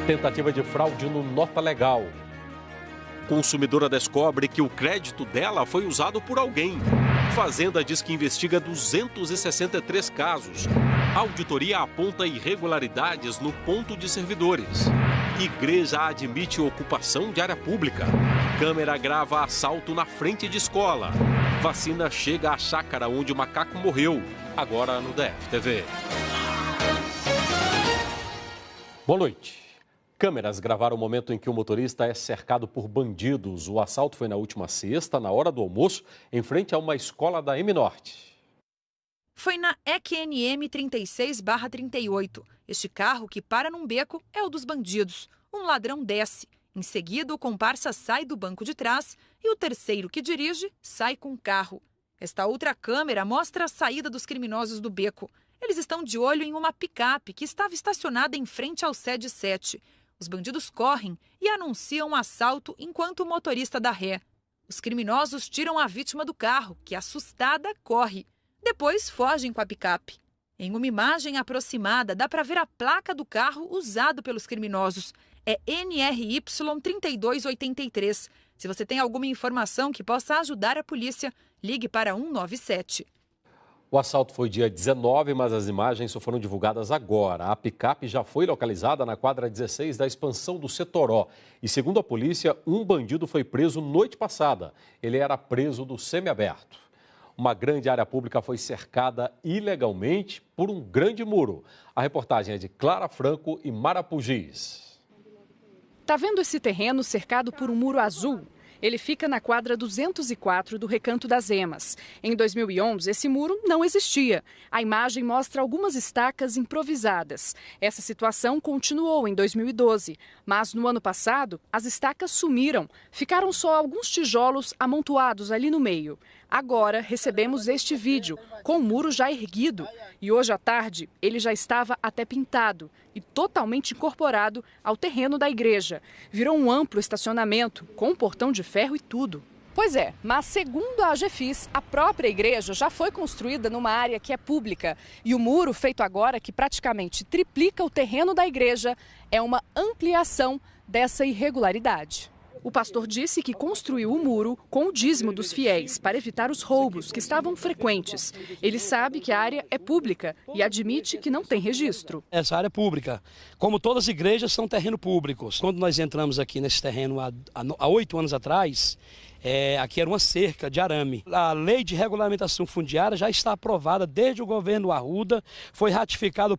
Tentativa de fraude no Nota Legal. Consumidora descobre que o crédito dela foi usado por alguém. Fazenda diz que investiga 263 casos. Auditoria aponta irregularidades no ponto de servidores. Igreja admite ocupação de área pública. Câmera grava assalto na frente de escola. Vacina chega à chácara onde o macaco morreu. Agora no DF-TV. Boa noite. Câmeras gravaram o momento em que o motorista é cercado por bandidos. O assalto foi na última sexta, na hora do almoço, em frente a uma escola da M-Norte. Foi na EQNM 36/38. Este carro que para num beco é o dos bandidos. Um ladrão desce. Em seguida, o comparsa sai do banco de trás e o terceiro que dirige sai com o carro. Esta outra câmera mostra a saída dos criminosos do beco. Eles estão de olho em uma picape que estava estacionada em frente ao SED 7. Os bandidos correm e anunciam um assalto enquanto o motorista dá ré. Os criminosos tiram a vítima do carro, que, assustada, corre. Depois fogem com a picape. Em uma imagem aproximada, dá para ver a placa do carro usado pelos criminosos. É NRY 3283. Se você tem alguma informação que possa ajudar a polícia, ligue para 197. O assalto foi dia 19, mas as imagens só foram divulgadas agora. A picape já foi localizada na quadra 16 da expansão do Setoró. E, segundo a polícia, um bandido foi preso noite passada. Ele era preso do semiaberto. Uma grande área pública foi cercada ilegalmente por um grande muro. A reportagem é de Clara Franco e Marapugis. Tá vendo esse terreno cercado por um muro azul? Ele fica na quadra 204 do Recanto das Emas. Em 2011, esse muro não existia. A imagem mostra algumas estacas improvisadas. Essa situação continuou em 2012, mas no ano passado, as estacas sumiram. Ficaram só alguns tijolos amontoados ali no meio. Agora recebemos este vídeo, com o muro já erguido. E hoje à tarde, ele já estava até pintado e totalmente incorporado ao terreno da igreja. Virou um amplo estacionamento, com um portão de ferro e tudo. Pois é, mas segundo a AGFIS, a própria igreja já foi construída numa área que é pública. E o muro feito agora, que praticamente triplica o terreno da igreja, é uma ampliação dessa irregularidade. O pastor disse que construiu o muro com o dízimo dos fiéis para evitar os roubos que estavam frequentes. Ele sabe que a área é pública e admite que não tem registro. Essa área é pública. Como todas as igrejas, são terrenos públicos. Quando nós entramos aqui nesse terreno há 8 anos atrás, aqui era uma cerca de arame. A lei de regulamentação fundiária já está aprovada desde o governo Arruda, foi ratificado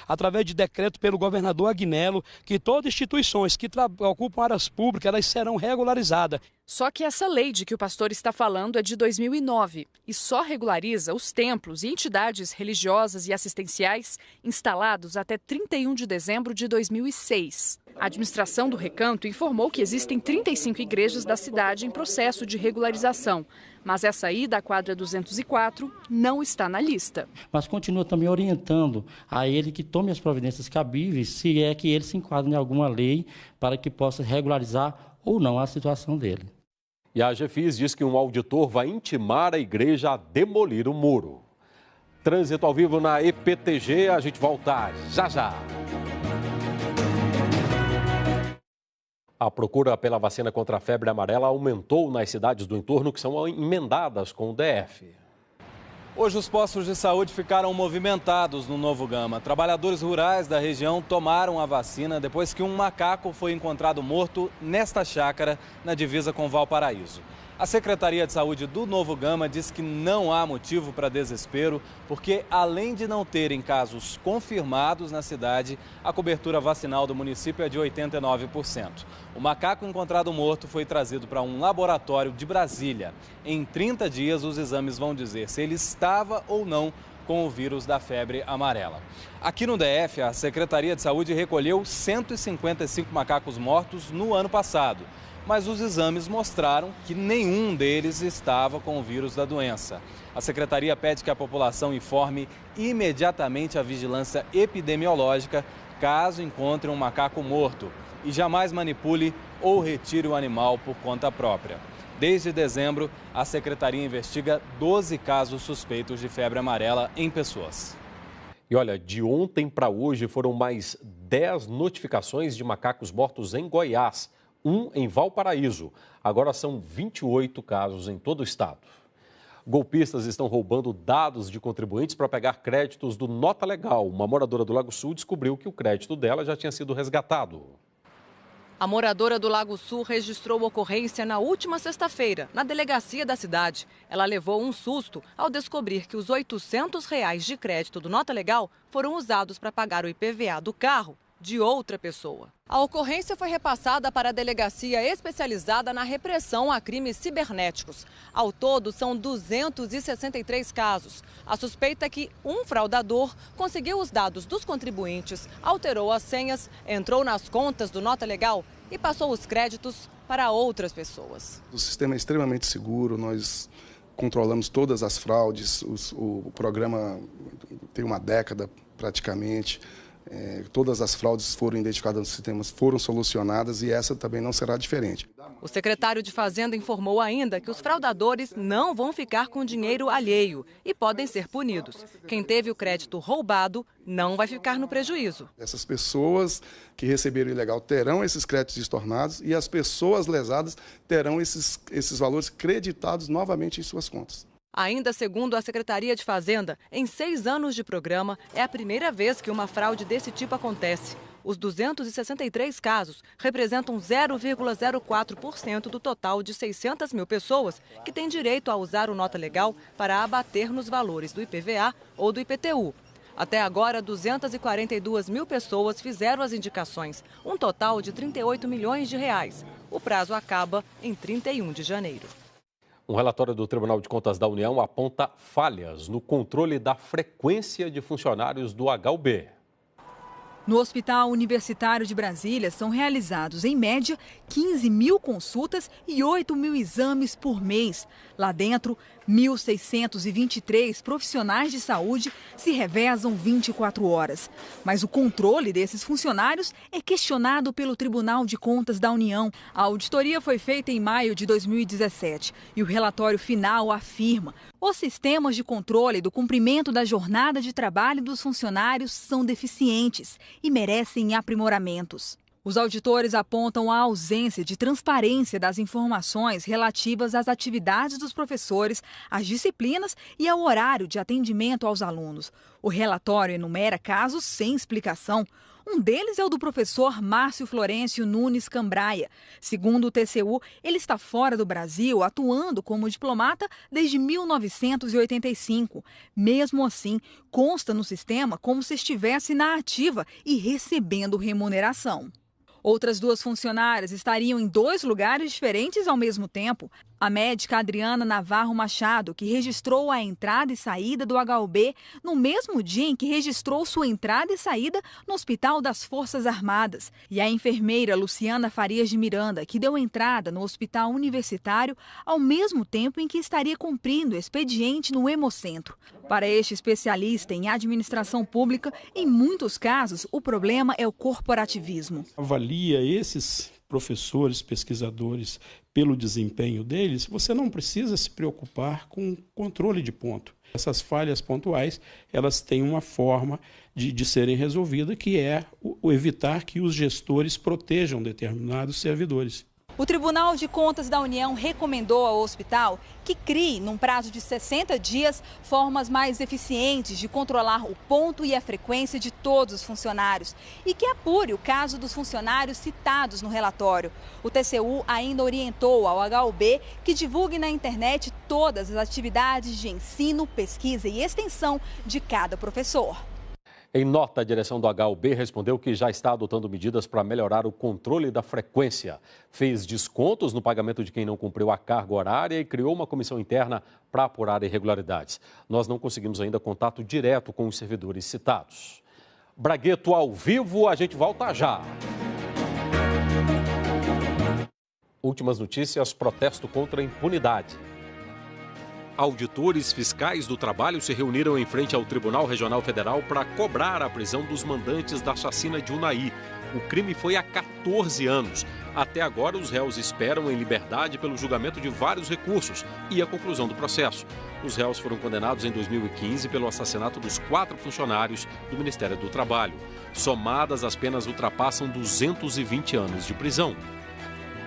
através de decreto pelo governador Agnello, que todas as instituições que ocupam áreas públicas, elas serão regularizadas. Só que essa lei de que o pastor está falando é de 2009 e só regulariza os templos e entidades religiosas e assistenciais instalados até 31 de dezembro de 2006. A administração do Recanto informou que existem 35 igrejas da cidade em processo de regularização, mas essa aí da quadra 204 não está na lista. Mas continua também orientando a ele que tome as providências cabíveis, se é que ele se enquadra em alguma lei para que possa regularizar ou não a situação dele. E a AGFIS diz que um auditor vai intimar a igreja a demolir o muro. Trânsito ao vivo na EPTG, a gente volta já já. A procura pela vacina contra a febre amarela aumentou nas cidades do entorno que são emendadas com o DF. Hoje os postos de saúde ficaram movimentados no Novo Gama. Trabalhadores rurais da região tomaram a vacina depois que um macaco foi encontrado morto nesta chácara na divisa com Valparaíso. A Secretaria de Saúde do Novo Gama diz que não há motivo para desespero, porque além de não terem casos confirmados na cidade, a cobertura vacinal do município é de 89%. O macaco encontrado morto foi trazido para um laboratório de Brasília. Em 30 dias, os exames vão dizer se ele estava ou não com o vírus da febre amarela. Aqui no DF, a Secretaria de Saúde recolheu 155 macacos mortos no ano passado. Mas os exames mostraram que nenhum deles estava com o vírus da doença. A Secretaria pede que a população informe imediatamente a vigilância epidemiológica caso encontre um macaco morto e jamais manipule ou retire o animal por conta própria. Desde dezembro, a Secretaria investiga 12 casos suspeitos de febre amarela em pessoas. E olha, de ontem para hoje foram mais 10 notificações de macacos mortos em Goiás, um em Valparaíso. Agora são 28 casos em todo o estado. Golpistas estão roubando dados de contribuintes para pegar créditos do Nota Legal. Uma moradora do Lago Sul descobriu que o crédito dela já tinha sido resgatado. A moradora do Lago Sul registrou ocorrência na última sexta-feira, na delegacia da cidade. Ela levou um susto ao descobrir que os R$ 800 de crédito do Nota Legal foram usados para pagar o IPVA do carro de outra pessoa. A ocorrência foi repassada para a delegacia especializada na repressão a crimes cibernéticos. Ao todo, são 263 casos. A suspeita é que um fraudador conseguiu os dados dos contribuintes, alterou as senhas, entrou nas contas do Nota Legal e passou os créditos para outras pessoas. O sistema é extremamente seguro, nós controlamos todas as fraudes, o programa tem uma década praticamente. Todas as fraudes foram identificadas nos sistemas, foram solucionadas e essa também não será diferente. O secretário de Fazenda informou ainda que os fraudadores não vão ficar com dinheiro alheio e podem ser punidos. Quem teve o crédito roubado não vai ficar no prejuízo. Essas pessoas que receberam ilegal terão esses créditos estornados e as pessoas lesadas terão esses valores creditados novamente em suas contas. Ainda segundo a Secretaria de Fazenda, em 6 anos de programa, é a primeira vez que uma fraude desse tipo acontece. Os 263 casos representam 0,04% do total de 600 mil pessoas que têm direito a usar o Nota Legal para abater nos valores do IPVA ou do IPTU. Até agora, 242 mil pessoas fizeram as indicações, um total de R$ 38 milhões. O prazo acaba em 31 de janeiro. Um relatório do Tribunal de Contas da União aponta falhas no controle da frequência de funcionários do HUB. No Hospital Universitário de Brasília, são realizados, em média, 15 mil consultas e 8 mil exames por mês. Lá dentro, 1.623 profissionais de saúde se revezam 24 horas. Mas o controle desses funcionários é questionado pelo Tribunal de Contas da União. A auditoria foi feita em maio de 2017 e o relatório final afirma: os sistemas de controle do cumprimento da jornada de trabalho dos funcionários são deficientes e merecem aprimoramentos. Os auditores apontam a ausência de transparência das informações relativas às atividades dos professores, às disciplinas e ao horário de atendimento aos alunos. O relatório enumera casos sem explicação. Um deles é o do professor Márcio Florencio Nunes Cambraia. Segundo o TCU, ele está fora do Brasil, atuando como diplomata desde 1985. Mesmo assim, consta no sistema como se estivesse na ativa e recebendo remuneração. Outras 2 funcionárias estariam em 2 lugares diferentes ao mesmo tempo. A médica Adriana Navarro Machado, que registrou a entrada e saída do HUB no mesmo dia em que registrou sua entrada e saída no Hospital das Forças Armadas. E a enfermeira Luciana Farias de Miranda, que deu entrada no Hospital Universitário ao mesmo tempo em que estaria cumprindo expediente no Hemocentro. Para este especialista em administração pública, em muitos casos, o problema é o corporativismo. Avalia esses professores, pesquisadores, pelo desempenho deles, você não precisa se preocupar com controle de ponto. Essas falhas pontuais, elas têm uma forma de serem resolvidas, que é o evitar que os gestores protejam determinados servidores. O Tribunal de Contas da União recomendou ao hospital que crie, num prazo de 60 dias, formas mais eficientes de controlar o ponto e a frequência de todos os funcionários e que apure o caso dos funcionários citados no relatório. O TCU ainda orientou ao HUB que divulgue na internet todas as atividades de ensino, pesquisa e extensão de cada professor. Em nota, a direção do HUB respondeu que já está adotando medidas para melhorar o controle da frequência. Fez descontos no pagamento de quem não cumpriu a carga horária e criou uma comissão interna para apurar irregularidades. Nós não conseguimos ainda contato direto com os servidores citados. Bragueto ao vivo, a gente volta já. Últimas notícias, protesto contra a impunidade. Auditores fiscais do trabalho se reuniram em frente ao Tribunal Regional Federal para cobrar a prisão dos mandantes da chacina de Unai. O crime foi há 14 anos. Até agora, os réus esperam em liberdade pelo julgamento de vários recursos e a conclusão do processo. Os réus foram condenados em 2015 pelo assassinato dos 4 funcionários do Ministério do Trabalho. Somadas, as penas ultrapassam 220 anos de prisão.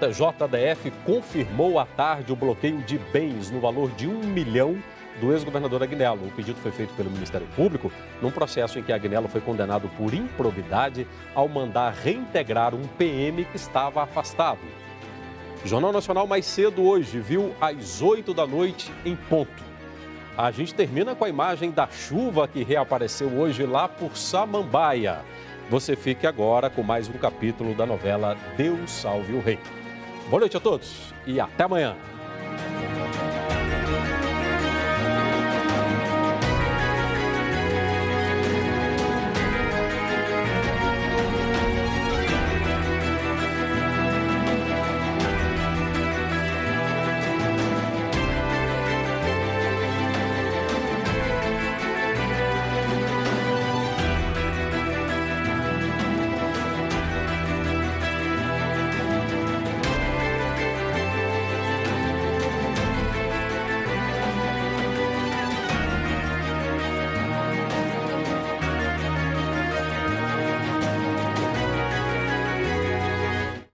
A JDF confirmou à tarde o bloqueio de bens no valor de R$1 milhão do ex-governador Agnello. O pedido foi feito pelo Ministério Público num processo em que Agnello foi condenado por improbidade ao mandar reintegrar um PM que estava afastado. Jornal Nacional mais cedo hoje, viu, às 8 da noite em ponto. A gente termina com a imagem da chuva que reapareceu hoje lá por Samambaia. Você fique agora com mais um capítulo da novela Deus Salve o Rei. Boa noite a todos e até amanhã.